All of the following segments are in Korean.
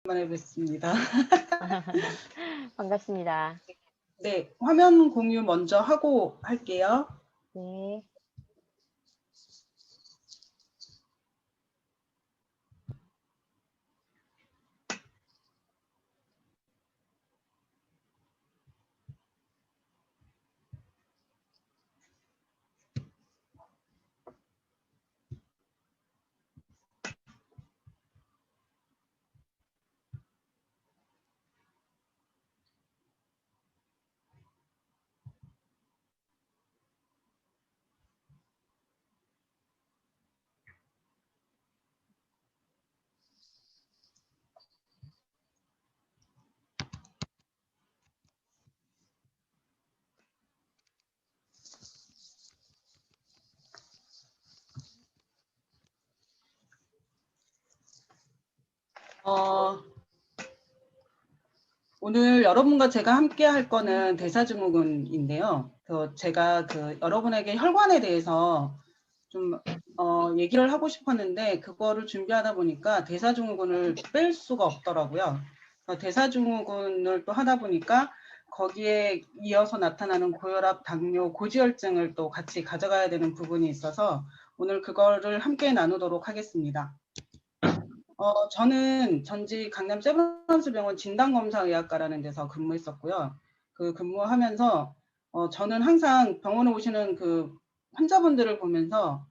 오랜만에 뵙습니다. 반갑습니다. 네, 화면 공유 먼저 하고 할게요. 네. 오늘 여러분과 제가 함께 할 거는 대사증후군인데요. 제가 여러분에게 혈관에 대해서 좀 얘기를 하고 싶었는데 그거를 준비하다 보니까 대사증후군을 뺄 수가 없더라고요. 대사증후군을 또 하다 보니까 거기에 이어서 나타나는 고혈압, 당뇨, 고지혈증을 또 같이 가져가야 되는 부분이 있어서 오늘 그거를 함께 나누도록 하겠습니다. 저는 전직 강남 세브란스병원 진단검사의학과라는 데서 근무했었고요. 그 근무하면서 저는 항상 병원에 오시는 그 환자분들을 보면서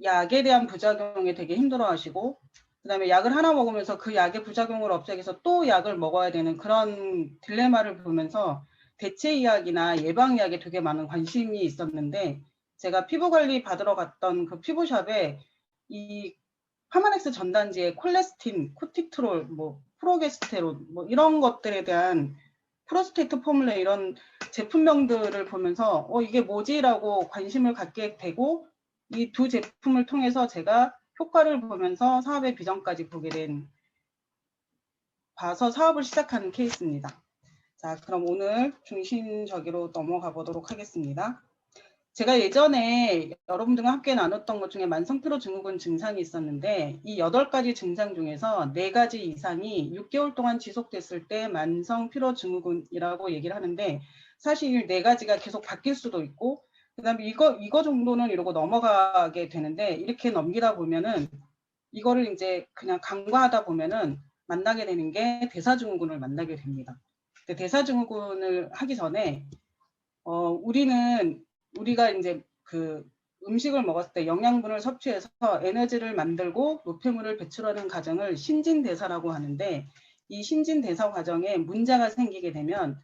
약에 대한 부작용에 되게 힘들어하시고 그다음에 약을 하나 먹으면서 그 약의 부작용을 없애기 위해서 또 약을 먹어야 되는 그런 딜레마를 보면서 대체의학이나 예방의학에 되게 많은 관심이 있었는데 제가 피부관리 받으러 갔던 그 피부샵에 이 파마넥스 전단지에 콜레스틴, 코티트롤, 프로게스테론 이런 것들에 대한 프로스테이트 포뮬레 이런 제품명들을 보면서 이게 뭐지라고 관심을 갖게 되고 이 두 제품을 통해서 제가 효과를 보면서 사업의 비전까지 봐서 사업을 시작하는 케이스입니다. 자, 그럼 오늘 중심적으로 넘어가 보도록 하겠습니다. 제가 예전에 여러분들과 함께 나눴던 것 중에 만성피로증후군 증상이 있었는데 이 8가지 증상 중에서 4가지 이상이 6개월 동안 지속됐을 때 만성피로증후군이라고 얘기를 하는데 사실 4가지가 계속 바뀔 수도 있고 그다음에 이거 정도는 이러고 넘어가게 되는데 이렇게 넘기다 보면은 이거를 이제 그냥 간과하다 보면은 만나게 되는 게 대사증후군을 만나게 됩니다. 근데 대사증후군을 하기 전에 우리가 이제 그 음식을 먹었을 때 영양분을 섭취해서 에너지를 만들고 노폐물을 배출하는 과정을 신진대사라고 하는데 이 신진대사 과정에 문제가 생기게 되면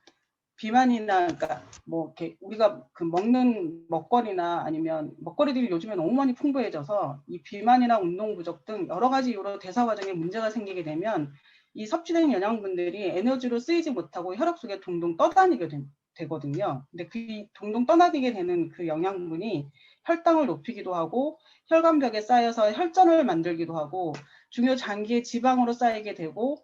비만이나 그러니까 이렇게 우리가 그 먹는 먹거리나 아니면 먹거리들이 요즘에 너무 많이 풍부해져서 이 비만이나 운동 부족 등 여러 가지 이유로 대사 과정에 문제가 생기게 되면 이 섭취된 영양분들이 에너지로 쓰이지 못하고 혈액 속에 동동 떠다니게 되거든요. 근데 그 동동 떠다니게 되는 그 영양분이 혈당을 높이기도 하고 혈관벽에 쌓여서 혈전을 만들기도 하고 중요 장기에 지방으로 쌓이게 되고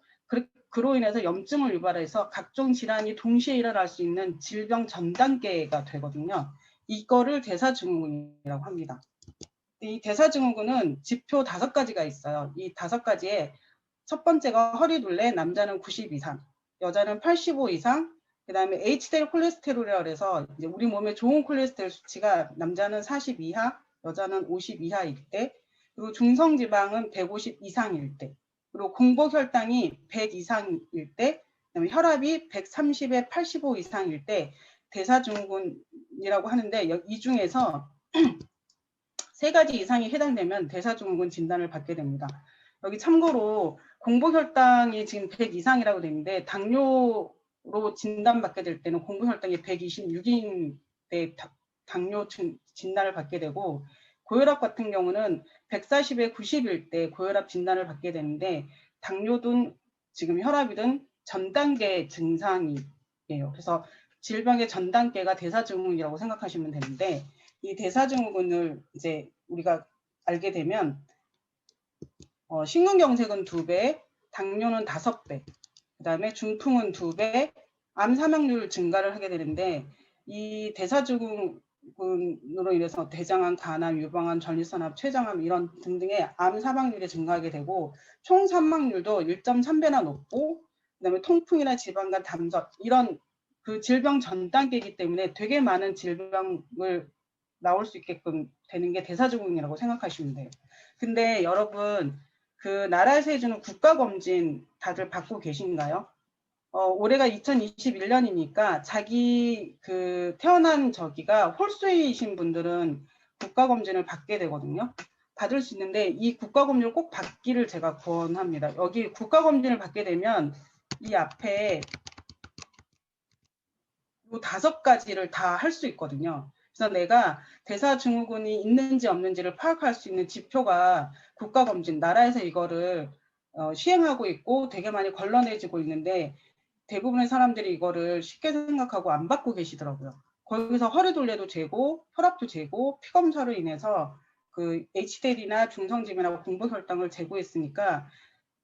그로 인해서 염증을 유발해서 각종 질환이 동시에 일어날 수 있는 질병 전 단계가 되거든요. 이거를 대사증후군이라고 합니다. 이 대사증후군은 지표 5가지가 있어요. 이 5가지에 첫 번째가 허리둘레, 남자는 90 이상, 여자는 85 이상, 그 다음에 HDL 콜레스테롤이라고 해서 이제 우리 몸에 좋은 콜레스테롤 수치가 남자는 40 이하, 여자는 50 이하일 때, 그리고 중성지방은 150 이상일 때, 그리고 공복혈당이 100 이상일 때, 그다음에 혈압이 130에 85 이상일 때 대사증후군이라고 하는데 이 중에서 3가지 이상이 해당되면 대사증후군 진단을 받게 됩니다. 여기 참고로 공복혈당이 지금 100 이상이라고 되는데 당뇨로 진단받게 될 때는 공복혈당이 126인 때 당뇨 진단을 받게 되고 고혈압 같은 경우는 140에 90일 때 고혈압 진단을 받게 되는데 당뇨든 지금 혈압이든 전 단계 증상이에요. 그래서 질병의 전 단계가 대사증후군이라고 생각하시면 되는데 이 대사증후군을 이제 우리가 알게 되면 심근경색은 2배, 당뇨는 5배, 그다음에 중풍은 2배, 암 사망률 증가를 하게 되는데 이 대사증후군 으로 인해서 대장암, 간암, 유방암, 전립선암, 췌장암 이런 등등의 암 사망률이 증가하게 되고 총 사망률도 1.3배나 높고 그다음에 통풍이나 지방간, 담석 이런 그 질병 전 단계이기 때문에 되게 많은 질병을 나올 수 있게끔 되는 게 대사증후군이라고 생각하시면 돼요. 근데 여러분 그 나라에서 해주는 국가검진 다들 받고 계신가요? 올해가 2021년이니까 자기 그 태어난 저기가 홀수이신 분들은 국가검진을 받게 되거든요. 받을 수 있는데 이 국가검진을 꼭 받기를 제가 권합니다. 여기 국가검진을 받게 되면 이 앞에 이 5가지를 다 할 수 있거든요. 그래서 내가 대사증후군이 있는지 없는지를 파악할 수 있는 지표가 국가검진, 나라에서 이거를 시행하고 있고 되게 많이 걸러내지고 있는데 대부분의 사람들이 이거를 쉽게 생각하고 안 받고 계시더라고요. 거기서 허리 둘레도 재고 혈압도 재고 피 검사로 인해서 그 HDL이나 중성지배나 공복혈당을 재고 있으니까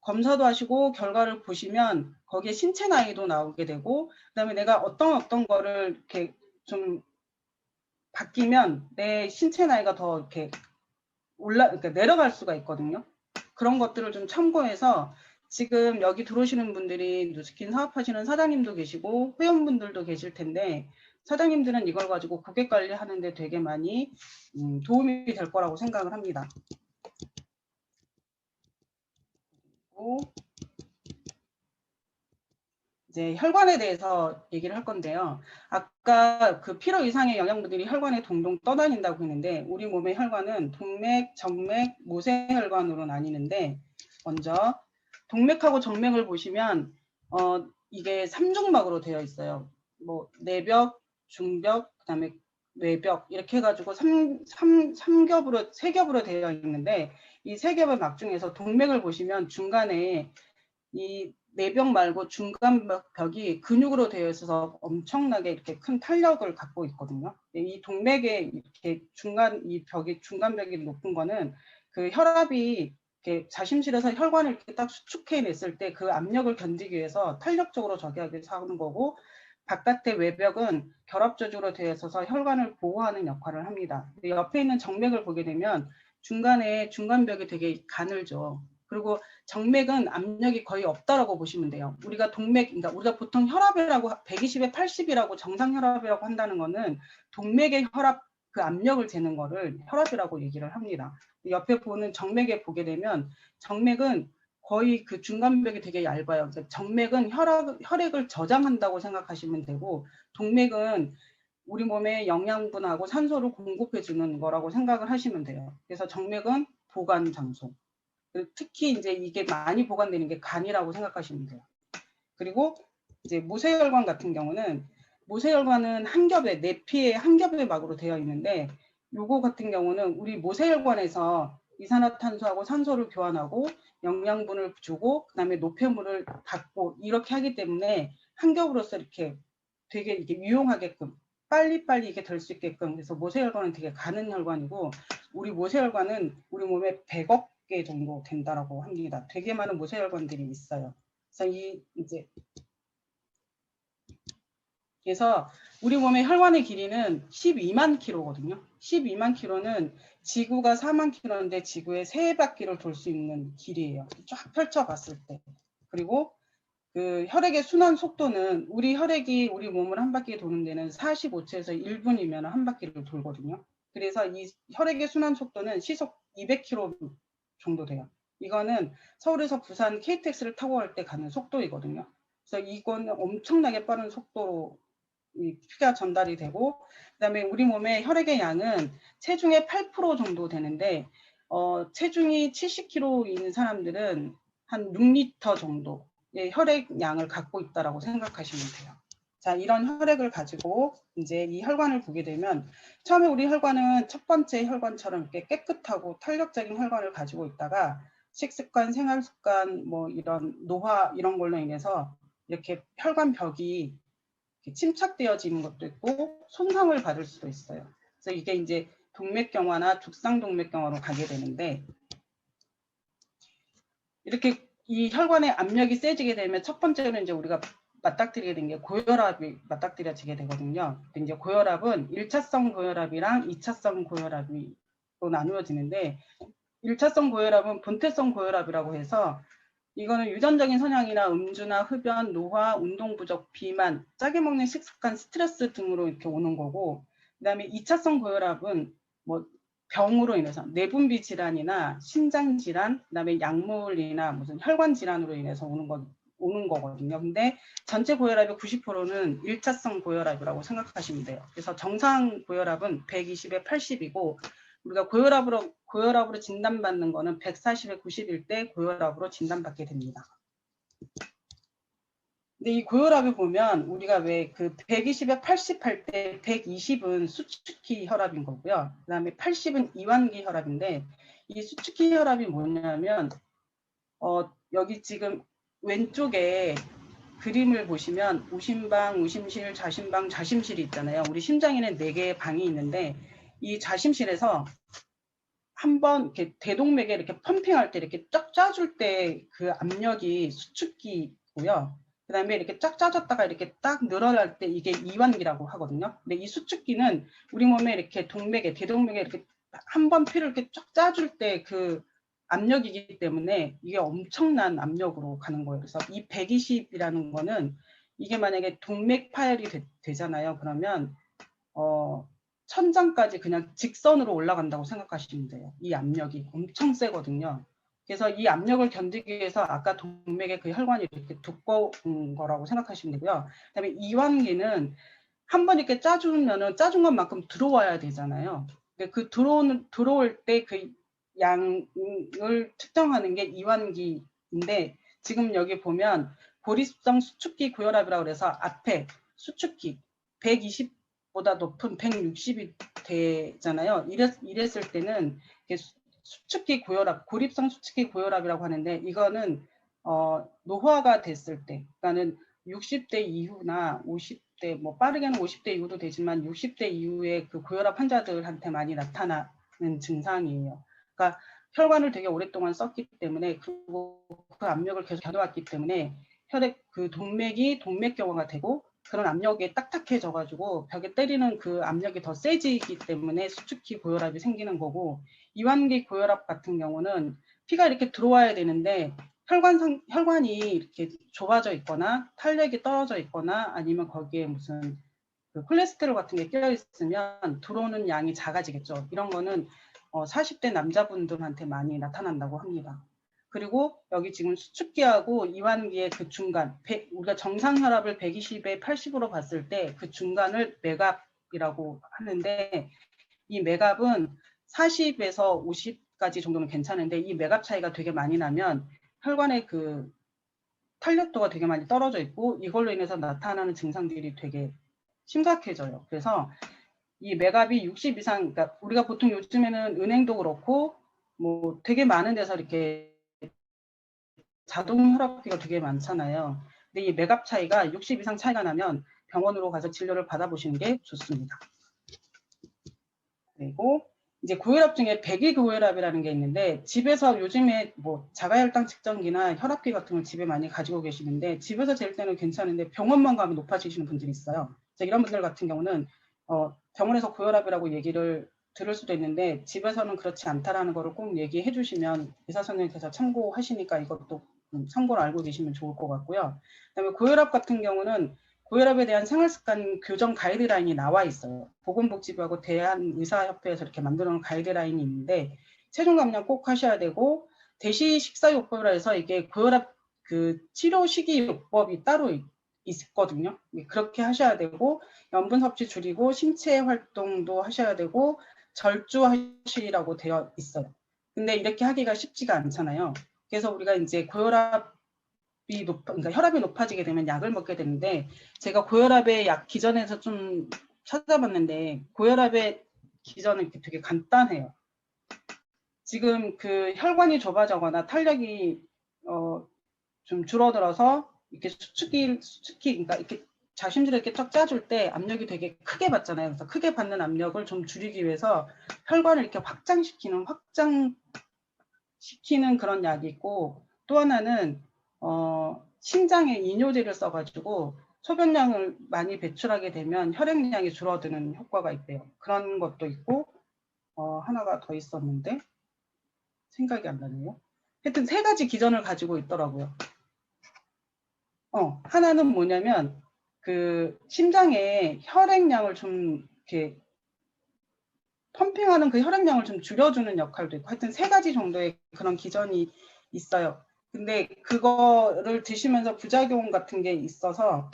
검사도 하시고 결과를 보시면 거기에 신체 나이도 나오게 되고 그다음에 내가 어떤 거를 이렇게 좀 바뀌면 내 신체 나이가 더 이렇게 그러니까 내려갈 수가 있거든요. 그런 것들을 좀 참고해서 지금 여기 들어오시는 분들이 누스킨 사업하시는 사장님도 계시고 회원분들도 계실 텐데 사장님들은 이걸 가지고 고객 관리하는데 되게 많이 도움이 될 거라고 생각을 합니다. 이제 혈관에 대해서 얘기를 할 건데요. 아까 그 필요 이상의 영양분들이 혈관에 동동 떠다닌다고 했는데 우리 몸의 혈관은 동맥, 정맥, 모세혈관으로 나뉘는데 먼저 동맥하고 정맥을 보시면 이게 3중막으로 되어 있어요. 뭐 내벽, 중벽, 그다음에 뇌벽 이렇게 해가지고 3겹으로 되어 있는데 이 3겹의 막 중에서 동맥을 보시면 중간에 이 내벽 말고 중간 벽이 근육으로 되어 있어서 엄청나게 이렇게 큰 탄력을 갖고 있거든요. 이 동맥의 이렇게 이 벽이 중간 벽이 높은 거는 그 혈압이 이렇게 자심실에서 혈관을 이렇게 딱 수축해냈을 때 그 압력을 견디기 위해서 탄력적으로 저기하게 하는 거고 바깥의 외벽은 결합 조직으로 되어 있어서 혈관을 보호하는 역할을 합니다. 옆에 있는 정맥을 보게 되면 중간에 중간벽이 되게 가늘죠. 그리고 정맥은 압력이 거의 없다라고 보시면 돼요. 우리가 그러니까 우리가 보통 혈압이라고 120에 80이라고 정상 혈압이라고 한다는 거는 동맥의 혈압 그 압력을 재는 거를 혈압이라고 얘기를 합니다. 옆에 보는 정맥에 보게 되면 정맥은 거의 그 중간벽이 되게 얇아요. 그러니까 정맥은 혈액을 저장한다고 생각하시면 되고 동맥은 우리 몸에 영양분하고 산소를 공급해 주는 거라고 생각을 하시면 돼요. 그래서 정맥은 보관 장소. 특히 이제 이게 많이 보관되는 게 간이라고 생각하시면 돼요. 그리고 이제 모세혈관 같은 경우는 모세혈관은 한 겹에 내피의 한 겹의 막으로 되어 있는데 요거 같은 경우는 우리 모세혈관에서 이산화탄소하고 산소를 교환하고 영양분을 주고 그다음에 노폐물을 닫고 이렇게 하기 때문에 한 겹으로서 이렇게 되게 이게 유용하게끔 빨리빨리 이게 될 수 있게끔 그래서 모세혈관은 되게 가는 혈관이고 우리 모세혈관은 우리 몸에 100억 개 정도 된다라고 합니다. 되게 많은 모세혈관들이 있어요. 그래서 그래서 우리 몸의 혈관의 길이는 12만 킬로거든요. 12만 킬로는 지구가 4만 킬로인데 지구의 3바퀴를 돌 수 있는 길이에요. 쫙 펼쳐봤을 때. 그리고 그 혈액의 순환 속도는 우리 혈액이 우리 몸을 한 바퀴 도는 데는 45초에서 1분이면 한 바퀴를 돌거든요. 그래서 이 혈액의 순환 속도는 시속 200km 정도 돼요. 이거는 서울에서 부산 KTX를 타고 갈 때 가는 속도이거든요. 그래서 이거는 엄청나게 빠른 속도로 이 피가 전달이 되고 그다음에 우리 몸의 혈액의 양은 체중의 8% 정도 되는데 체중이 70kg인 사람들은 한 6리터 정도의 혈액 양을 갖고 있다라고 생각하시면 돼요. 자, 이런 혈액을 가지고 이제 이 혈관을 보게 되면 처음에 우리 혈관은 첫 번째 혈관처럼 이렇게 깨끗하고 탄력적인 혈관을 가지고 있다가 식습관, 생활습관, 뭐 이런 노화 이런 걸로 인해서 이렇게 혈관 벽이 침착되어지는 것도 있고 손상을 받을 수도 있어요. 그래서 이게 이제 동맥경화나 죽상동맥경화로 가게 되는데 이렇게 이 혈관의 압력이 세지게 되면 첫 번째는 이제 우리가 맞닥뜨리게 된 게 고혈압이 맞닥뜨려지게 되거든요. 근데 이제 고혈압은 1차성 고혈압이랑 2차성 고혈압이 또 나누어지는데 1차성 고혈압은 본태성 고혈압이라고 해서 이거는 유전적인 성향이나 음주나 흡연, 노화, 운동 부족, 비만, 짜게 먹는 식습관, 스트레스 등으로 이렇게 오는 거고, 그다음에 2차성 고혈압은 뭐 병으로 인해서 내분비 질환이나 신장 질환, 그다음에 약물이나 무슨 혈관 질환으로 인해서 오는 거거든요. 근데 전체 고혈압의 90%는 1차성 고혈압이라고 생각하시면 돼요. 그래서 정상 고혈압은 120에 80이고 우리가 고혈압으로 진단받는 거는 140에 90일 때 고혈압으로 진단받게 됩니다. 근데 이 고혈압을 보면 우리가 왜 그 120에 80 할 때 120은 수축기 혈압인 거고요. 그다음에 80은 이완기 혈압인데 이 수축기 혈압이 뭐냐면 여기 지금 왼쪽에 그림을 보시면 우심방, 우심실, 좌심방, 좌심실이 있잖아요. 우리 심장에는 4개의 방이 있는데 이 좌심실에서 한번 이렇게 대동맥에 이렇게 펌핑할 때 이렇게 쫙 짜줄 때 그 압력이 수축기고요. 그 다음에 이렇게 쫙 짜졌다가 이렇게 딱 늘어날 때 이게 이완기라고 하거든요. 근데 이 수축기는 우리 몸에 이렇게 동맥에, 대동맥에 이렇게 한번 피를 이렇게 쫙 짜줄 때 그 압력이기 때문에 이게 엄청난 압력으로 가는 거예요. 그래서 이 120이라는 거는 이게 만약에 동맥 파열이 되잖아요. 그러면 천장까지 그냥 직선으로 올라간다고 생각하시면 돼요. 이 압력이 엄청 세거든요. 그래서 이 압력을 견디기 위해서 아까 동맥의 그 혈관이 이렇게 두꺼운 거라고 생각하시면 되고요. 그다음에 이완기는 한번 이렇게 짜주면은 짜준 것만큼 들어와야 되잖아요. 그 들어올 때 그 양을 측정하는 게 이완기인데 지금 여기 보면 고립성 수축기 고혈압이라고 그래서 앞에 수축기 120 보다 높은 160이 되잖아요. 이랬을 때는 수축기 고혈압, 고립성 수축기 고혈압이라고 하는데 이거는 노화가 됐을 때, 그러니까는 60대 이후나 50대, 뭐 빠르게는 50대 이후도 되지만 60대 이후에 그 고혈압 환자들한테 많이 나타나는 증상이에요. 그러니까 혈관을 되게 오랫동안 썼기 때문에 그리고 그 압력을 계속 견뎌왔기 때문에 혈액 그 동맥이 동맥경화가 되고 그런 압력이 딱딱해져가지고 벽에 때리는 그 압력이 더 세지기 때문에 수축기 고혈압이 생기는 거고 이완기 고혈압 같은 경우는 피가 이렇게 들어와야 되는데 혈관이 이렇게 좁아져 있거나 탄력이 떨어져 있거나 아니면 거기에 무슨 그 콜레스테롤 같은 게 껴 있으면 들어오는 양이 작아지겠죠. 이런 거는 40대 남자분들한테 많이 나타난다고 합니다. 그리고 여기 지금 수축기하고 이완기의 그 중간, 우리가 정상 혈압을 120에 80으로 봤을 때 그 중간을 맥압이라고 하는데 이 맥압은 40에서 50까지 정도는 괜찮은데 이 맥압 차이가 되게 많이 나면 혈관의 그 탄력도가 되게 많이 떨어져 있고 이걸로 인해서 나타나는 증상들이 되게 심각해져요. 그래서 이 맥압이 60 이상, 그러니까 우리가 보통 요즘에는 은행도 그렇고 뭐 되게 많은 데서 이렇게 자동 혈압기가 되게 많잖아요. 근데 이 맥압 차이가 60 이상 차이가 나면 병원으로 가서 진료를 받아보시는 게 좋습니다. 그리고 이제 고혈압 중에 배기 고혈압이라는 게 있는데 집에서 요즘에 뭐 자가혈당 측정기나 혈압기 같은 걸 집에 많이 가지고 계시는데 집에서 잴 때는 괜찮은데 병원만 가면 높아지시는 분들이 있어요. 이런 분들 같은 경우는 병원에서 고혈압이라고 얘기를 들을 수도 있는데 집에서는 그렇지 않다라는 거를 꼭 얘기해 주시면 의사 선생님께서 참고하시니까 이것도 참고로 알고 계시면 좋을 것 같고요. 그다음에 고혈압 같은 경우는 고혈압에 대한 생활습관 교정 가이드라인이 나와 있어요. 보건복지부하고 대한의사협회에서 이렇게 만들어 놓은 가이드라인이 있는데 체중 감량 꼭 하셔야 되고 대시 식사요법이라 해서 이게 고혈압 그 치료 식이요법이 따로 있거든요. 그렇게 하셔야 되고 염분 섭취 줄이고 신체 활동도 하셔야 되고 절주하시라고 되어 있어요. 근데 이렇게 하기가 쉽지가 않잖아요. 그래서 우리가 이제 그러니까 혈압이 높아지게 되면 약을 먹게 되는데 제가 고혈압의 약 기전에서 좀 찾아봤는데 고혈압의 기전은 되게 간단해요. 지금 그 혈관이 좁아지거나 탄력이 좀 줄어들어서 이렇게 수축기 그러니까 이렇게 좌심실을 이렇게 쫙 짜줄 때 압력이 되게 크게 받잖아요. 그래서 크게 받는 압력을 좀 줄이기 위해서 혈관을 이렇게 확장시키는 그런 약이 있고 또 하나는 신장에 이뇨제를 써가지고 소변량을 많이 배출하게 되면 혈액량이 줄어드는 효과가 있대요. 그런 것도 있고 하나가 더 있었는데 생각이 안 나네요. 하여튼 3가지 기전을 가지고 있더라고요. 하나는 뭐냐면 그 심장에 혈액량을 좀 이렇게 펌핑하는 그 혈액량을 좀 줄여주는 역할도 있고 하여튼 3가지 정도의 그런 기전이 있어요. 근데 그거를 드시면서 부작용 같은 게 있어서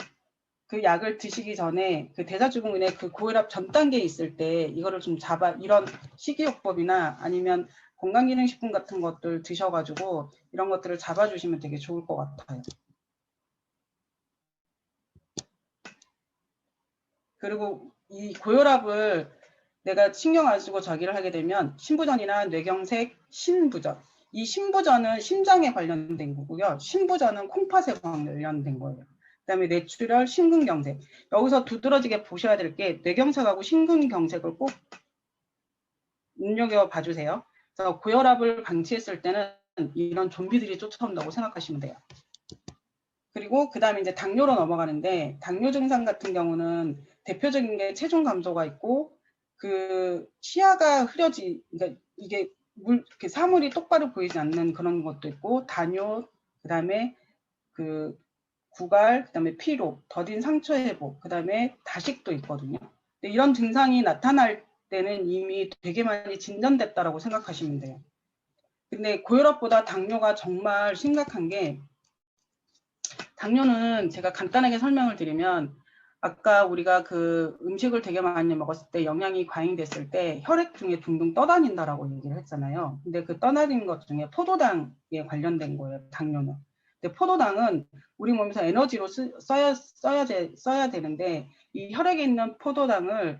그 약을 드시기 전에 그 대사증후군의 그 고혈압 전 단계에 있을 때 이거를 좀 이런 식이요법이나 아니면 건강기능식품 같은 것들 드셔가지고 이런 것들을 잡아주시면 되게 좋을 것 같아요. 그리고 이 고혈압을 내가 신경 안 쓰고 저기를 하게 되면 신부전이나 뇌경색, 신부전. 이 신부전은 심장에 관련된 거고요. 신부전은 콩팥에 관련된 거예요. 그다음에 뇌출혈, 심근경색. 여기서 두드러지게 보셔야 될 게 뇌경색하고 심근경색을 꼭 눈여겨 봐주세요. 그래서 고혈압을 방치했을 때는 이런 좀비들이 쫓아온다고 생각하시면 돼요. 그리고 그 다음에 이제 당뇨로 넘어가는데 당뇨 증상 같은 경우는 대표적인 게 체중 감소가 있고 그 시야가 그러니까 이게 사물이 똑바로 보이지 않는 그런 것도 있고 단뇨, 그 다음에 그 구갈, 그 다음에 피로, 더딘 상처 회복, 그 다음에 다식도 있거든요. 근데 이런 증상이 나타날 때는 이미 되게 많이 진전됐다라고 생각하시면 돼요. 근데 고혈압보다 당뇨가 정말 심각한 게 당뇨는 제가 간단하게 설명을 드리면 아까 우리가 그 음식을 되게 많이 먹었을 때 영양이 과잉됐을 때 혈액 중에 둥둥 떠다닌다라고 얘기를 했잖아요. 근데 그 떠다니는 것 중에 포도당에 관련된 거예요, 당뇨는. 근데 포도당은 우리 몸에서 에너지로 써야 되는데 이 혈액에 있는 포도당을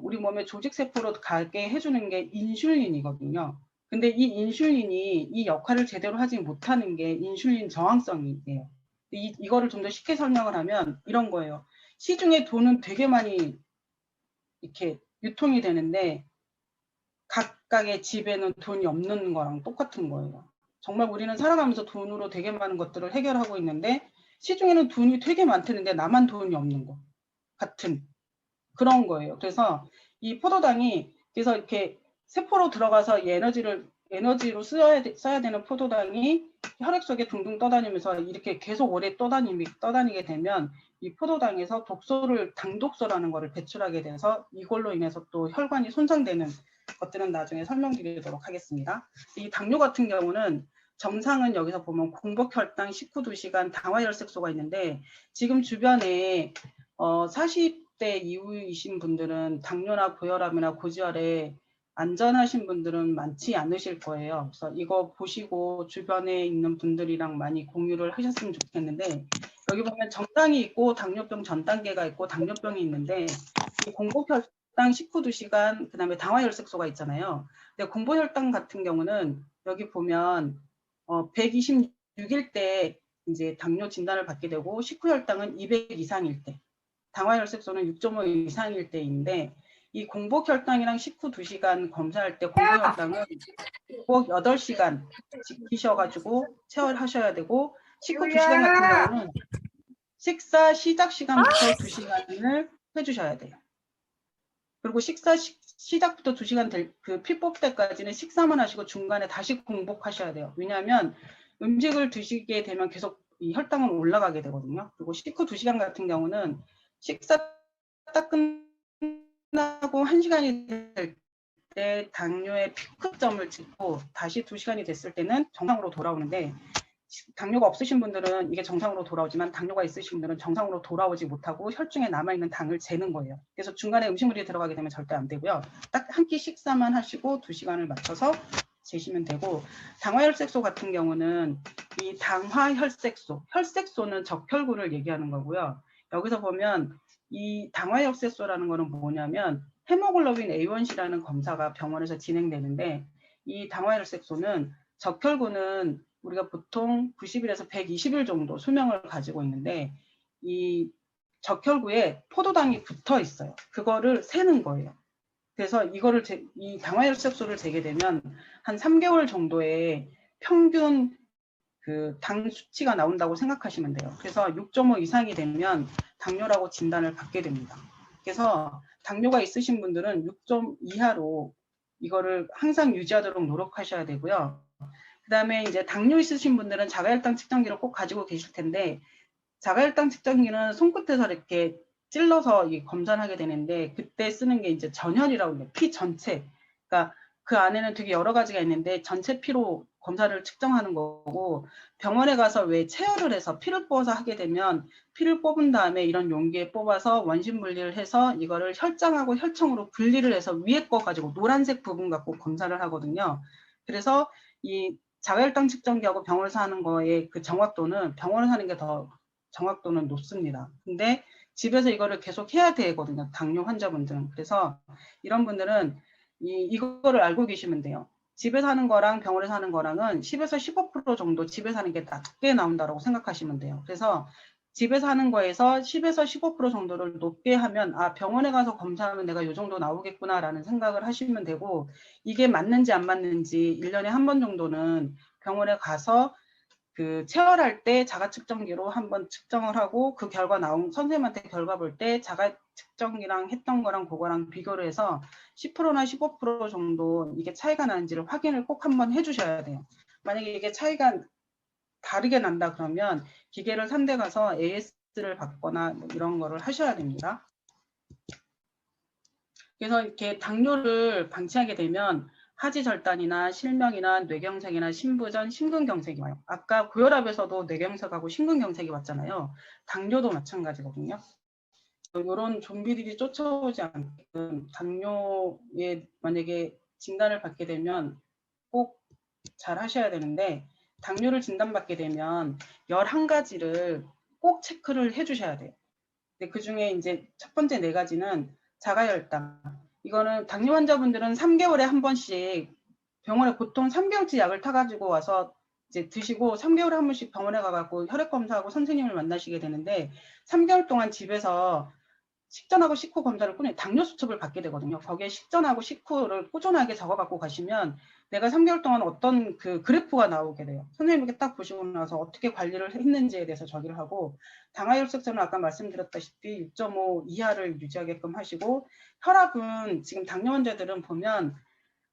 우리 몸의 조직 세포로 가게 해주는 게 인슐린이거든요. 근데 이 인슐린이 이 역할을 제대로 하지 못하는 게 인슐린 저항성이에요. 이거를 좀 더 쉽게 설명을 하면 이런 거예요. 시중에 돈은 되게 많이 이렇게 유통이 되는데 각각의 집에는 돈이 없는 거랑 똑같은 거예요. 정말 우리는 살아가면서 돈으로 되게 많은 것들을 해결하고 있는데 시중에는 돈이 되게 많다는데 나만 돈이 없는 거 같은 그런 거예요. 그래서 이 포도당이 그래서 이렇게 세포로 들어가서 이 에너지로 써야 되는 포도당이 혈액 속에 둥둥 떠다니면서 이렇게 계속 오래 떠다니게 되면 이 포도당에서 당독소라는 것을 배출하게 돼서 이걸로 인해서 또 혈관이 손상되는 것들은 나중에 설명드리도록 하겠습니다. 이 당뇨 같은 경우는 정상은 여기서 보면 공복혈당 19~2시간 당화혈색소가 있는데 지금 주변에 40대 이후이신 분들은 당뇨나 고혈압이나 고지혈에 안전하신 분들은 많지 않으실 거예요. 그래서 이거 보시고 주변에 있는 분들이랑 많이 공유를 하셨으면 좋겠는데 여기 보면 정상이 있고 당뇨병 전 단계가 있고 당뇨병이 있는데 이 공복혈당 19~2시간 그 다음에 당화혈색소가 있잖아요. 근데 공복혈당 같은 경우는 여기 보면 126일 때 이제 당뇨 진단을 받게 되고 식후혈당은 200 이상일 때 당화혈색소는 6.5 이상일 때인데 이 공복혈당이랑 식후 2시간 검사할 때 공복혈당은 꼭 8시간 지키셔가지고 체열하셔야 되고 식후 2시간 같은 경우는 식사 시작 시간부터 2시간을 해주셔야 돼요. 그리고 식사 시작부터 2시간 그 피법 때까지는 식사만 하시고 중간에 다시 공복하셔야 돼요. 왜냐하면 음식을 드시게 되면 계속 이 혈당은 올라가게 되거든요. 그리고 식후 2시간 같은 경우는 식사 딱 끝나고 1시간이 될 때 당뇨의 피크점을 찍고 다시 2시간이 됐을 때는 정상으로 돌아오는데 당뇨가 없으신 분들은 이게 정상으로 돌아오지만 당뇨가 있으신 분들은 정상으로 돌아오지 못하고 혈중에 남아있는 당을 재는 거예요. 그래서 중간에 음식물이 들어가게 되면 절대 안 되고요. 딱 한 끼 식사만 하시고 2시간을 맞춰서 재시면 되고 당화혈색소 같은 경우는 이 혈색소는 적혈구를 얘기하는 거고요. 여기서 보면 이 당화혈색소라는 거는 뭐냐면 헤모글로빈 A1C라는 검사가 병원에서 진행되는데 이 당화혈색소는 적혈구는 우리가 보통 90일에서 120일 정도 수명을 가지고 있는데 이 적혈구에 포도당이 붙어 있어요. 그거를 세는 거예요. 그래서 이 당화혈색소를 재게 되면 한 3개월 정도의 평균 그 당 수치가 나온다고 생각하시면 돼요. 그래서 6.5 이상이 되면 당뇨라고 진단을 받게 됩니다. 그래서 당뇨가 있으신 분들은 6점 이하로 이거를 항상 유지하도록 노력하셔야 되고요. 그 다음에 이제 당뇨 있으신 분들은 자가혈당 측정기를 꼭 가지고 계실 텐데, 자가혈당 측정기는 손끝에서 이렇게 찔러서 검사를 하게 되는데, 그때 쓰는 게 이제 전혈이라고 해요. 피 전체. 그러니까 그 안에는 되게 여러 가지가 있는데 전체 피로 검사를 측정하는 거고, 병원에 가서 왜 체열을 해서 피를 뽑아서 하게 되면 피를 뽑은 다음에 이런 용기에 뽑아서 원심 분리를 해서 이거를 혈장하고 혈청으로 분리를 해서 위에 거 가지고 노란색 부분 갖고 검사를 하거든요. 그래서 이 자가혈당 측정기하고 병원에서 하는 거의 그 정확도는 병원에서 하는 게 더 정확도는 높습니다. 근데 집에서 이거를 계속 해야 되거든요. 당뇨 환자분들은. 그래서 이런 분들은 이거를 알고 계시면 돼요. 집에서 하는 거랑 병원에서 하는 거랑은 10에서 15% 정도 집에서 하는 게 낮게 나온다고 생각하시면 돼요. 그래서 집에서 하는 거에서 10에서 15% 정도를 높게 하면 아, 병원에 가서 검사하면 내가 이 정도 나오겠구나라는 생각을 하시면 되고, 이게 맞는지 안 맞는지 1년에 한 번 정도는 병원에 가서 그 체열할 때 자가 측정기로 한번 측정을 하고 그 결과 나온 선생님한테 결과 볼 때 자가 측정기랑 했던 거랑 그거랑 비교를 해서 10%나 15% 정도 이게 차이가 나는지를 확인을 꼭 한번 해주셔야 돼요. 만약에 이게 차이가 다르게 난다 그러면 기계를 산 데 가서 AS를 받거나 뭐 이런 거를 하셔야 됩니다. 그래서 이렇게 당뇨를 방치하게 되면 하지절단이나 실명이나 뇌경색이나 심부전, 심근경색이 와요. 아까 고혈압에서도 뇌경색하고 심근경색이 왔잖아요. 당뇨도 마찬가지거든요. 이런 좀비들이 쫓아오지 않게끔 당뇨에 만약에 진단을 받게 되면 꼭 잘 하셔야 되는데, 당뇨를 진단받게 되면 11가지를 꼭 체크를 해주셔야 돼요. 근데 그 중에 이제 첫 번째 4가지는 자가혈당. 이거는 당뇨 환자분들은 3개월에 한 번씩 병원에 보통 3개월치 약을 타가지고 와서 이제 드시고 3개월에 한 번씩 병원에 가갖고 혈액 검사하고 선생님을 만나시게 되는데, 3개월 동안 집에서 식전하고 식후 검사를 꾸준히 당뇨 수첩을 받게 되거든요. 거기에 식전하고 식후를 꾸준하게 적어갖고 가시면 내가 3개월 동안 어떤 그 그래프가 나오게 돼요. 선생님께 딱 보시고 나서 어떻게 관리를 했는지에 대해서 저기를 하고, 당화혈색소는 아까 말씀드렸다시피 6.5 이하를 유지하게끔 하시고, 혈압은 지금 당뇨 환자들은 보면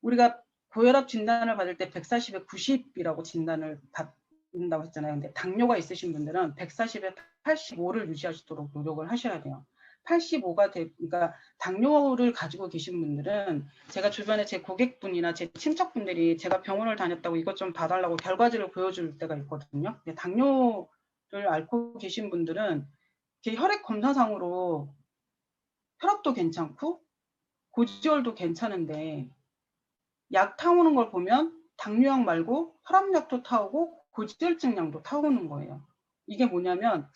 우리가 고혈압 진단을 받을 때 140에 90이라고 진단을 받는다고 했잖아요. 근데 당뇨가 있으신 분들은 140에 85를 유지하시도록 노력을 하셔야 돼요. 85가 그러니까 당뇨를 가지고 계신 분들은 제가 주변에 제 고객분이나 제 친척분들이 제가 병원을 다녔다고 이것 좀 봐달라고 결과지를 보여줄 때가 있거든요. 근데 당뇨를 앓고 계신 분들은 혈액 검사상으로 혈압도 괜찮고 고지혈도 괜찮은데 약 타오는 걸 보면 당뇨약 말고 혈압약도 타오고 고지혈증약도 타오는 거예요. 이게 뭐냐면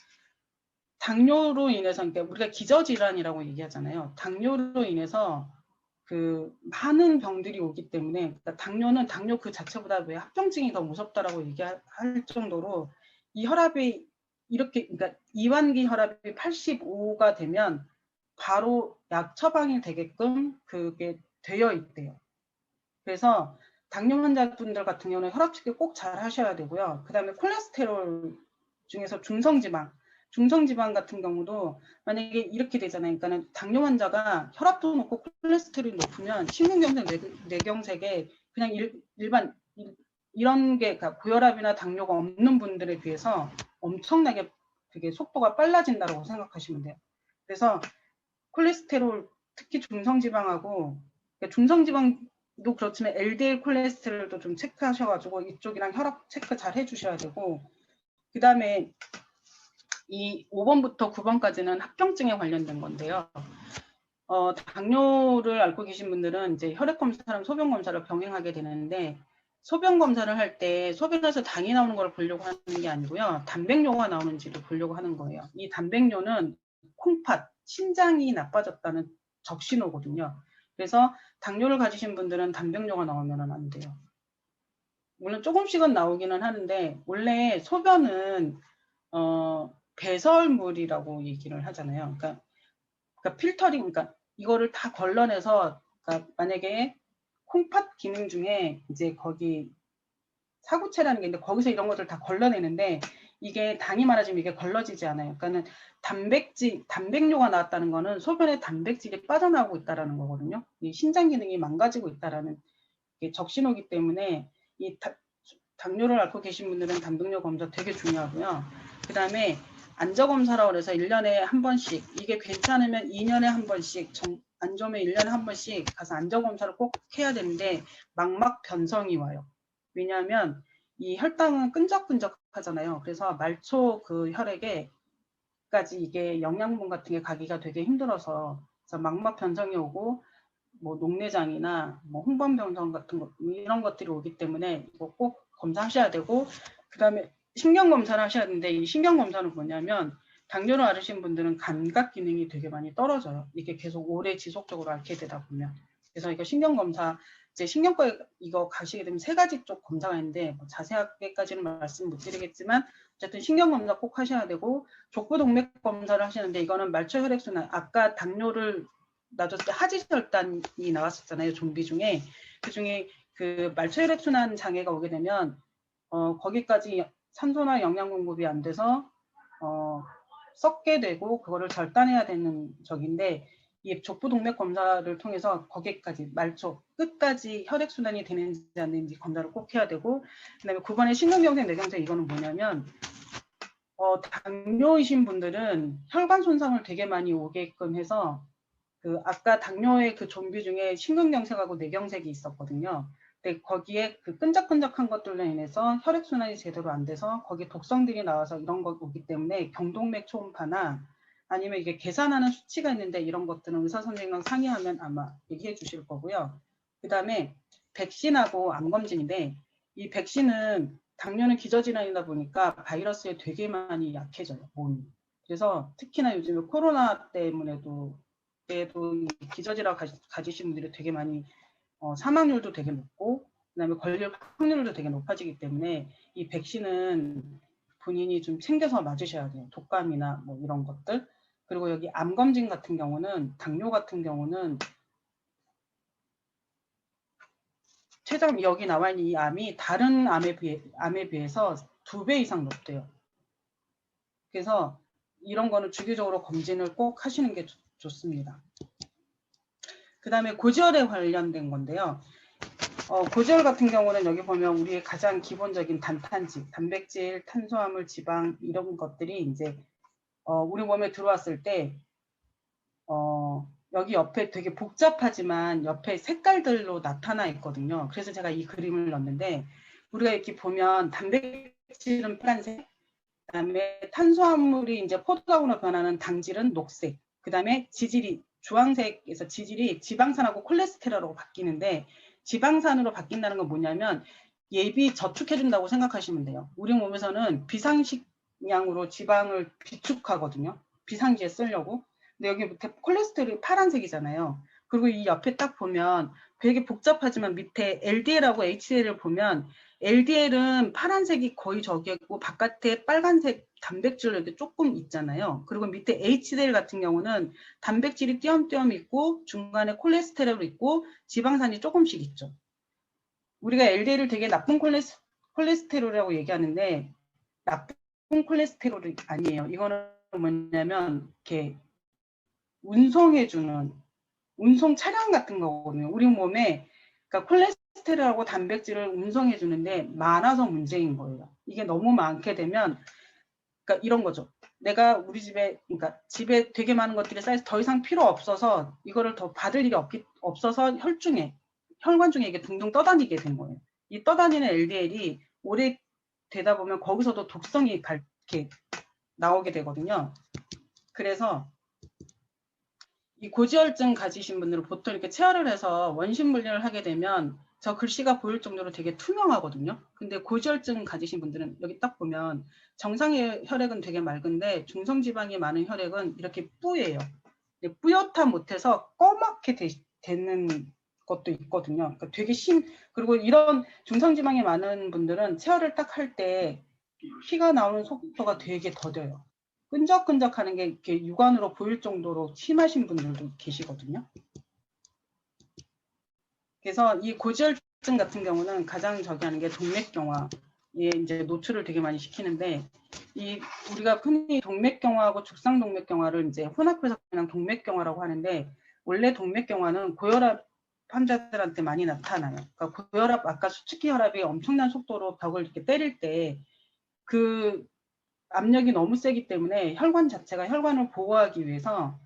당뇨로 인해서, 그러니까 우리가 기저질환이라고 얘기하잖아요. 당뇨로 인해서 그 많은 병들이 오기 때문에, 그러니까 당뇨는 당뇨 그 자체보다 왜 합병증이 더 무섭다라고 얘기할 정도로 이 혈압이 이렇게, 그러니까 이완기 혈압이 85가 되면 바로 약 처방이 되게끔 그게 되어 있대요. 그래서 당뇨 환자분들 같은 경우는 혈압 측정 꼭 잘 하셔야 되고요. 그 다음에 콜레스테롤 중에서 중성지방 같은 경우도 만약에 이렇게 되잖아요. 그러니까 당뇨 환자가 혈압도 높고 콜레스테롤이 높으면 심근경색, 뇌경색에 그냥 일반 이런 게 그러니까 고혈압이나 당뇨가 없는 분들에 비해서 엄청나게 그게 속도가 빨라진다고 생각하시면 돼요. 그래서 콜레스테롤, 특히 중성지방하고, 그러니까 중성지방도 그렇지만 LDL 콜레스테롤도 좀 체크하셔가지고 이쪽이랑 혈압 체크 잘 해주셔야 되고, 그 다음에 이 5번부터 9번까지는 합병증에 관련된 건데요. 당뇨를 앓고 계신 분들은 이제 혈액 검사랑 소변 검사를 병행하게 되는데, 소변 검사를 할 때 소변에서 당이 나오는 걸 보려고 하는 게 아니고요. 단백뇨가 나오는지를 보려고 하는 거예요. 이 단백뇨는 콩팥, 신장이 나빠졌다는 적신호거든요. 그래서 당뇨를 가지신 분들은 단백뇨가 나오면 안 돼요. 물론 조금씩은 나오기는 하는데, 원래 소변은 배설물이라고 얘기를 하잖아요. 그러니까 필터링, 그러니까 이거를 다 걸러내서, 그러니까 만약에 콩팥 기능 중에 이제 거기 사구체라는 게 있는데 거기서 이런 것들 다 걸러내는데 이게 당이 많아지면 이게 걸러지지 않아요. 그러니까는 단백뇨가 나왔다는 거는 소변에 단백질이 빠져나오고 있다라는 거거든요. 이 신장 기능이 망가지고 있다라는 게 적신호기 때문에 이 당뇨를 앓고 계신 분들은 단백뇨 검사 되게 중요하고요. 그 다음에 안저검사라고 해서 1년에 한 번씩, 이게 괜찮으면 2년에 한 번씩, 안 좋으면 1년에 한 번씩 가서 안저검사를 꼭 해야 되는데 망막 변성이 와요. 왜냐하면 이 혈당은 끈적끈적 하잖아요. 그래서 말초 그 혈액에까지 이게 영양분 같은 게 가기가 되게 힘들어서 그래서 망막 변성이 오고 뭐 녹내장이나 뭐 홍반 변성 같은 거 이런 것들이 오기 때문에 이거 꼭 검사하셔야 되고 그 다음에 신경 검사를 하셔야 되는데 이 신경 검사는 뭐냐면 당뇨를 앓으신 분들은 감각 기능이 되게 많이 떨어져요. 이게 계속 오래 지속적으로 앓게 되다 보면. 그래서 이거 신경 검사 이제 신경과에 이거 가시게 되면 3가지 쪽 검사가 있는데 뭐 자세하게까지는 말씀 못 드리겠지만 어쨌든 신경 검사 꼭 하셔야 되고 족부 동맥 검사를 하시는데 이거는 말초 혈액순환 아까 당뇨를 놔줬을 때 하지혈단이 나왔었잖아요. 좀비 중에 그 중에 그 말초 혈액순환 장애가 오게 되면 거기까지 산소나 영양 공급이 안 돼서 썩게 되고 그거를 절단해야 되는 적인데 이 족부 동맥 검사를 통해서 거기까지 말초 끝까지 혈액 순환이 되는지 안 되는지 검사를 꼭 해야 되고 그다음에 9번의 신근경색 뇌경색 이거는 뭐냐면 당뇨이신 분들은 혈관 손상을 되게 많이 오게끔 해서 그 아까 당뇨의 그 좀비 중에 심근경색하고 뇌경색이 있었거든요. 근데 거기에 그 끈적끈적한 것들로 인해서 혈액순환이 제대로 안 돼서 거기에 독성들이 나와서 이런 거 오기 때문에 경동맥 초음파나 아니면 이게 계산하는 수치가 있는데 이런 것들은 의사 선생님과 상의하면 아마 얘기해 주실 거고요. 그 다음에 백신하고 암검진인데 이 백신은 당뇨는 기저질환이다 보니까 바이러스에 되게 많이 약해져요. 몸이. 그래서 특히나 요즘에 코로나 때문에도 기저질환 가지신 분들이 되게 많이 사망률도 되게 높고 그다음에 걸릴 확률도 되게 높아지기 때문에 이 백신은 본인이 좀 챙겨서 맞으셔야 돼요. 독감이나 뭐 이런 것들. 그리고 여기 암검진 같은 경우는 당뇨 같은 경우는 최장 여기 나와 있는 이 암이 다른 암에 비해서 2배 이상 높대요. 그래서 이런 거는 주기적으로 검진을 꼭 하시는 게 좋습니다. 그 다음에 고지혈에 관련된 건데요. 고지혈 같은 경우는 여기 보면 우리의 가장 기본적인 단탄지, 단백질, 탄수화물, 지방 이런 것들이 이제 우리 몸에 들어왔을 때 여기 옆에 되게 복잡하지만 옆에 색깔들로 나타나 있거든요. 그래서 제가 이 그림을 넣었는데 우리가 이렇게 보면 단백질은 빨간색, 그다음에 탄수화물이 이제 포도당으로 변하는 당질은 녹색, 그다음에 지질이 주황색에서 지질이 지방산하고 콜레스테롤로 바뀌는데 지방산으로 바뀐다는 건 뭐냐면 예비 저축해준다고 생각하시면 돼요. 우리 몸에서는 비상식량으로 지방을 비축하거든요. 비상시에 쓰려고. 근데 여기 밑에 콜레스테롤이 파란색이잖아요. 그리고 이 옆에 딱 보면 되게 복잡하지만 밑에 LDL하고 HDL을 보면 LDL은 파란색이 거의 저기고 바깥에 빨간색 단백질 이렇게 조금 있잖아요. 그리고 밑에 HDL 같은 경우는 단백질이 띄엄띄엄 있고 중간에 콜레스테롤이 있고 지방산이 조금씩 있죠. 우리가 LDL을 되게 나쁜 콜레스테롤이라고 얘기하는데 나쁜 콜레스테롤이 아니에요. 이거는 뭐냐면 이렇게 운송해주는 운송 차량 같은 거거든요. 우리 몸에 그러니까 콜레스테롤하고 단백질을 운송해 주는데 많아서 문제인 거예요. 이게 너무 많게 되면 그러니까 이런 거죠. 내가 우리 집에 그러니까 집에 되게 많은 것들이 쌓여서 더 이상 필요 없어서 이거를 더 받을 일이 없어서 혈관 중에 이게 둥둥 떠다니게 된 거예요. 이 떠다니는 LDL이 오래 되다 보면 거기서도 독성이 이렇게 나오게 되거든요. 그래서 이 고지혈증 가지신 분들은 보통 이렇게 체열을 해서 원심 분리를 하게 되면 저 글씨가 보일 정도로 되게 투명하거든요. 근데 고지혈증 가지신 분들은 여기 딱 보면 정상의 혈액은 되게 맑은데 중성지방이 많은 혈액은 이렇게 뿌예요. 뿌옇다 못해서 꺼맣게 되는 것도 있거든요. 그러니까 되게 그리고 이런 중성지방이 많은 분들은 체열을 딱 할 때 피가 나오는 속도가 되게 더뎌요. 끈적끈적하는 게 이렇게 육안으로 보일 정도로 심하신 분들도 계시거든요. 그래서 이 고지혈 고지혈증 같은 경우는 가장 하는 게 동맥경화에 이제 노출을 되게 많이 시키는데, 이 우리가 흔히 동맥경화하고 죽상동맥경화를 이제 혼합해서 그냥 동맥경화라고 하는데, 원래 동맥경화는 고혈압 환자들한테 많이 나타나요. 그러니까 고혈압, 아까 수축기 혈압이 엄청난 속도로 벽을 이렇게 때릴 때 그 압력이 너무 세기 때문에 혈관 자체가 혈관을 보호하기 위해서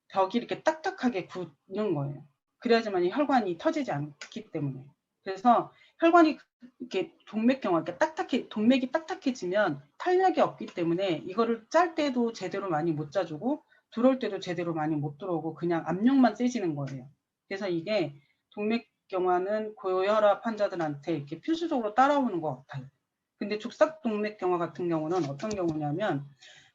벽이 이렇게 딱딱하게 굳는 거예요. 그래야지만 혈관이 터지지 않기 때문에. 그래서 혈관이 이렇게 동맥경화, 동맥이 딱딱해지면 탄력이 없기 때문에 이거를 짤 때도 제대로 많이 못 짜주고 들어올 때도 제대로 많이 못 들어오고 그냥 압력만 세지는 거예요. 그래서 이게 동맥경화는 고혈압 환자들한테 이렇게 필수적으로 따라오는 것 같아요. 근데 죽상동맥경화 같은 경우는 어떤 경우냐면,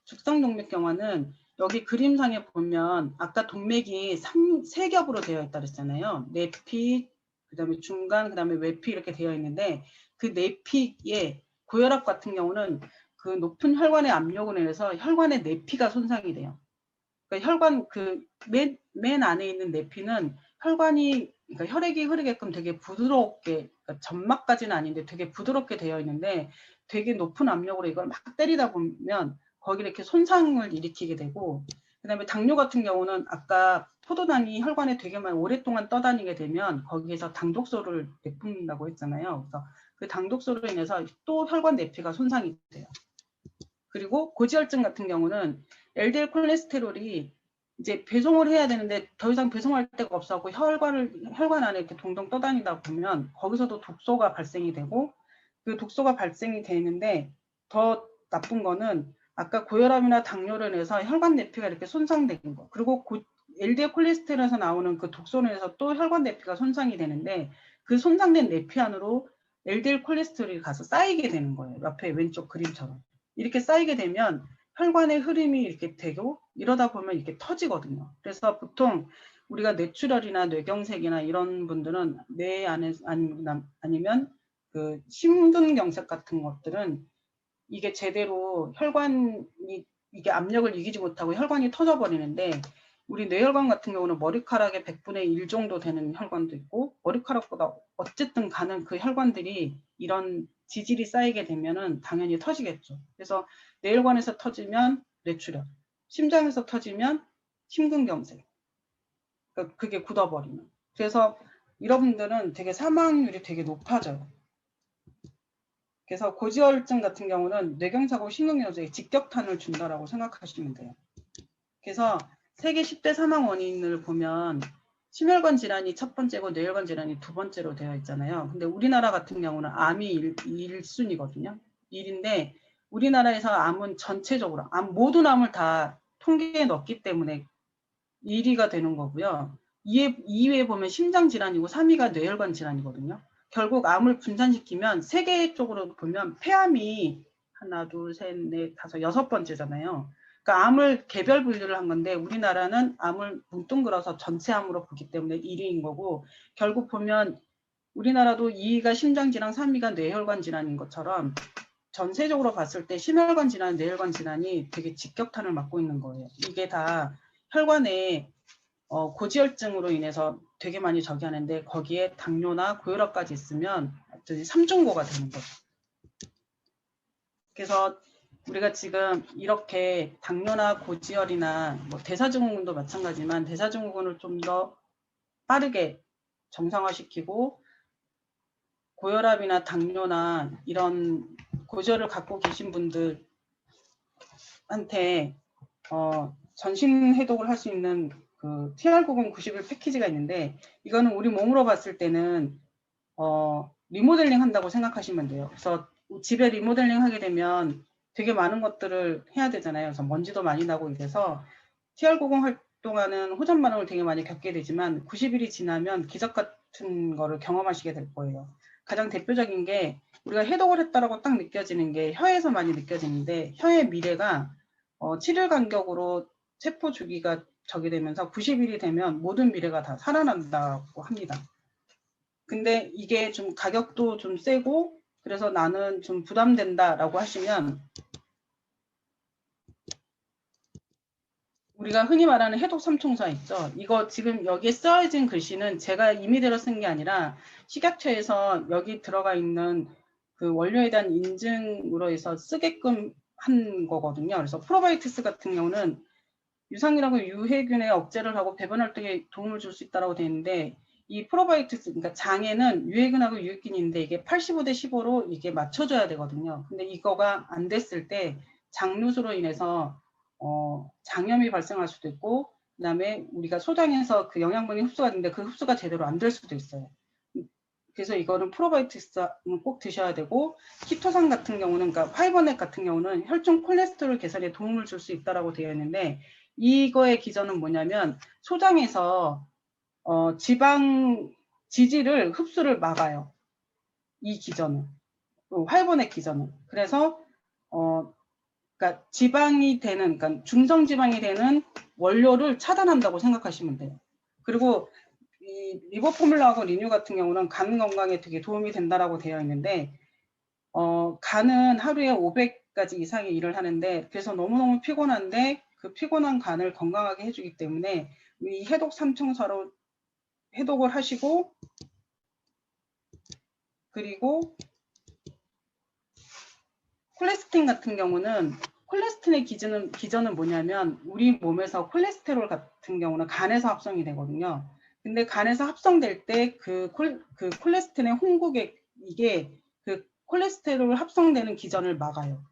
죽상동맥경화는 여기 그림상에 보면 아까 동맥이 3겹으로 되어 있다 그랬잖아요. 내피, 그다음에 중간, 그다음에 외피 이렇게 되어 있는데, 그 내피에 고혈압 같은 경우는 그 높은 혈관의 압력으로 인해서 혈관의 내피가 손상이 돼요. 그러니까 혈관 맨 안에 있는 내피는 혈관이, 그러니까 혈액이 흐르게끔 되게 부드럽게, 그러니까 점막까지는 아닌데 되게 부드럽게 되어 있는데, 되게 높은 압력으로 이걸 막 때리다 보면 거기 이렇게 손상을 일으키게 되고, 그다음에 당뇨 같은 경우는 아까 포도당이 혈관에 되게 많이 오랫동안 떠다니게 되면 거기에서 당독소를 내뿜는다고 했잖아요. 그래서 그 당독소로 인해서 또 혈관 내피가 손상이 돼요. 그리고 고지혈증 같은 경우는 LDL 콜레스테롤이 이제 배송을 해야 되는데 더 이상 배송할 데가 없어서 혈관 안에 이렇게 동동 떠다니다 보면 거기서도 독소가 발생이 되고, 그 독소가 발생이 되는데 더 나쁜 거는 아까 고혈압이나 당뇨로 인해서 혈관 내피가 이렇게 손상된 거, 그리고 LDL 콜레스테롤에서 나오는 그 독소로 인해서 또 혈관 내피가 손상이 되는데, 그 손상된 내피 안으로 LDL 콜레스테롤이 가서 쌓이게 되는 거예요. 옆에 왼쪽 그림처럼. 이렇게 쌓이게 되면 혈관의 흐름이 이렇게 되고, 이러다 보면 이렇게 터지거든요. 그래서 보통 우리가 뇌출혈이나 뇌경색이나 이런 분들은 뇌 안에 아니면 그 심근경색 같은 것들은 이게 제대로 혈관이 이게 압력을 이기지 못하고 혈관이 터져버리는데, 우리 뇌혈관 같은 경우는 머리카락의 100분의 1 정도 되는 혈관도 있고, 머리카락보다 어쨌든 가는 그 혈관들이 이런 지질이 쌓이게 되면은 당연히 터지겠죠. 그래서 뇌혈관에서 터지면 뇌출혈, 심장에서 터지면 심근경색, 그러니까 그게 굳어버리면. 그래서 여러분들은 되게 사망률이 되게 높아져요. 그래서 고지혈증 같은 경우는 뇌경색하고 심근경색에 직격탄을 준다라고 생각하시면 돼요. 그래서 세계 10대 사망 원인을 보면 심혈관 질환이 첫 번째고 뇌혈관 질환이 두 번째로 되어 있잖아요. 근데 우리나라 같은 경우는 암이 1순위거든요. 1인데 우리나라에서 암은 전체적으로 모든 암을 다 통계에 넣기 때문에 1위가 되는 거고요. 2위에 보면 심장 질환이고 3위가 뇌혈관 질환이거든요. 결국 암을 분산시키면 세계적으로 보면 폐암이 하나, 둘, 셋, 넷, 다섯, 6번째잖아요. 그러니까 암을 개별 분류를 한 건데 우리나라는 암을 뭉뚱그려서 전체 암으로 보기 때문에 1위인 거고, 결국 보면 우리나라도 2위가 심장질환, 3위가 뇌혈관 질환인 것처럼 전세적으로 봤을 때 심혈관 질환, 뇌혈관 질환이 되게 직격탄을 맞고 있는 거예요. 이게 다 혈관에 고지혈증으로 인해서 되게 많이 하는데 거기에 당뇨나 고혈압까지 있으면 3중고가 되는 거죠. 그래서 우리가 지금 이렇게 당뇨나 고지혈이나 뭐 대사증후군도 마찬가지지만 대사증후군을 좀 더 빠르게 정상화시키고 고혈압이나 당뇨나 이런 고지혈을 갖고 계신 분들한테 전신 해독을 할 수 있는 그 TR90 90일 패키지가 있는데, 이거는 우리 몸으로 봤을 때는 리모델링 한다고 생각하시면 돼요. 그래서 집에 리모델링 하게 되면 되게 많은 것들을 해야 되잖아요. 그래서 먼지도 많이 나고 이래서 TR90 활동하는 호전 반응을 되게 많이 겪게 되지만 90일이 지나면 기적 같은 거를 경험하시게 될 거예요. 가장 대표적인 게 우리가 해독을 했다라고 딱 느껴지는 게 혀에서 많이 느껴지는데, 혀의 미래가 7일 간격으로 세포 주기가 저기 되면서 90일이 되면 모든 미래가 다 살아난다고 합니다. 근데 이게 좀 가격도 좀 세고 그래서 나는 좀 부담된다라고 하시면 우리가 흔히 말하는 해독 삼총사 있죠. 이거 지금 여기에 써진 글씨는 제가 임의대로 쓴 게 아니라 식약처에서 여기 들어가 있는 그 원료에 대한 인증으로 해서 쓰게끔 한 거거든요. 그래서 프로바이오틱스 같은 경우는 유상이라고 유해균의 억제를 하고 배변 활동에 도움을 줄 수 있다고 되어 있는데 이 프로바이오틱스, 그러니까 장에는 유해균하고 유익균인데 이게 85대 15로 이게 맞춰줘야 되거든요. 근데 이거가 안 됐을 때 장누수로 인해서 장염이 발생할 수도 있고, 그다음에 우리가 소장에서 그 영양분이 흡수가 되는데 그 흡수가 제대로 안 될 수도 있어요. 그래서 이거는 프로바이오틱스 꼭 드셔야 되고, 키토산 같은 경우는, 그러니까 파이버넷 같은 경우는 혈중 콜레스테롤 개선에 도움을 줄 수 있다고 되어 있는데, 이거의 기전은 뭐냐면 소장에서 지방 지질을 흡수를 막아요. 이 기전은, 파이버넷 기전은. 그래서 그러니까 지방이 되는, 그러니까 중성 지방이 되는 원료를 차단한다고 생각하시면 돼요. 그리고 이 리버 포뮬러하고 리뉴 같은 경우는 간 건강에 되게 도움이 된다라고 되어 있는데, 간은 하루에 500가지 이상의 일을 하는데, 그래서 너무너무 피곤한데 그 피곤한 간을 건강하게 해주기 때문에 이 해독 삼총사로 해독을 하시고, 그리고 콜레스틴 같은 경우는, 콜레스틴의 기전은 뭐냐면 우리 몸에서 콜레스테롤 같은 경우는 간에서 합성이 되거든요. 근데 간에서 합성될 때 그 콜레스틴의 홍국에 이게 그 콜레스테롤 합성되는 기전을 막아요.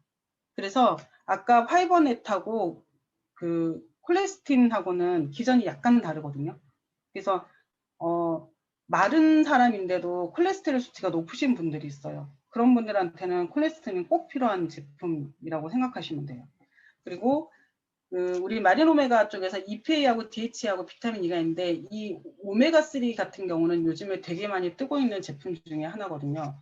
그래서 아까 파이버넷하고 그 콜레스틴하고는 기전이 약간 다르거든요. 그래서 마른 사람인데도 콜레스테롤 수치가 높으신 분들이 있어요. 그런 분들한테는 콜레스테롤이 꼭 필요한 제품이라고 생각하시면 돼요. 그리고 우리 마린오메가 쪽에서 EPA하고 DHA하고 비타민 E가 있는데, 이 오메가3 같은 경우는 요즘에 되게 많이 뜨고 있는 제품 중에 하나거든요.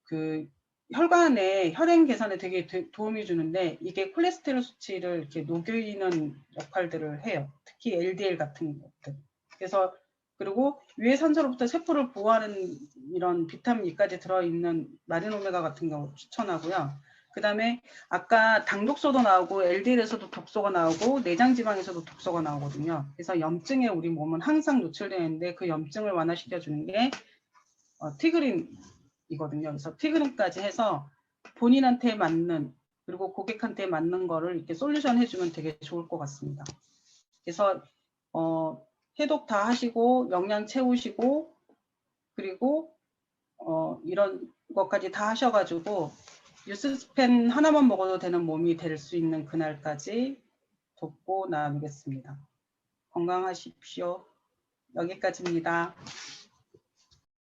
그 혈관의 혈행 개선에 되게 도움이 주는데, 이게 콜레스테롤 수치를 이렇게 녹이는 역할들을 해요. 특히 LDL 같은 것들. 그래서 그리고 유해산소로부터 세포를 보호하는 이런 비타민 E까지 들어있는 마린오메가 같은 경우 추천하고요. 그 다음에 아까 당독소도 나오고 LDL에서도 독소가 나오고 내장지방에서도 독소가 나오거든요. 그래서 염증에 우리 몸은 항상 노출되어 있는데 그 염증을 완화시켜주는 게 티그린이거든요. 그래서 티그린까지 해서 본인한테 맞는, 그리고 고객한테 맞는 거를 이렇게 솔루션 해주면 되게 좋을 것 같습니다. 그래서 해독 다 하시고 영양 채우시고, 그리고 이런 것까지 다 하셔가지고 뉴스스펜 하나만 먹어도 되는 몸이 될 수 있는 그날까지 돕고 나누겠습니다. 건강하십시오. 여기까지입니다.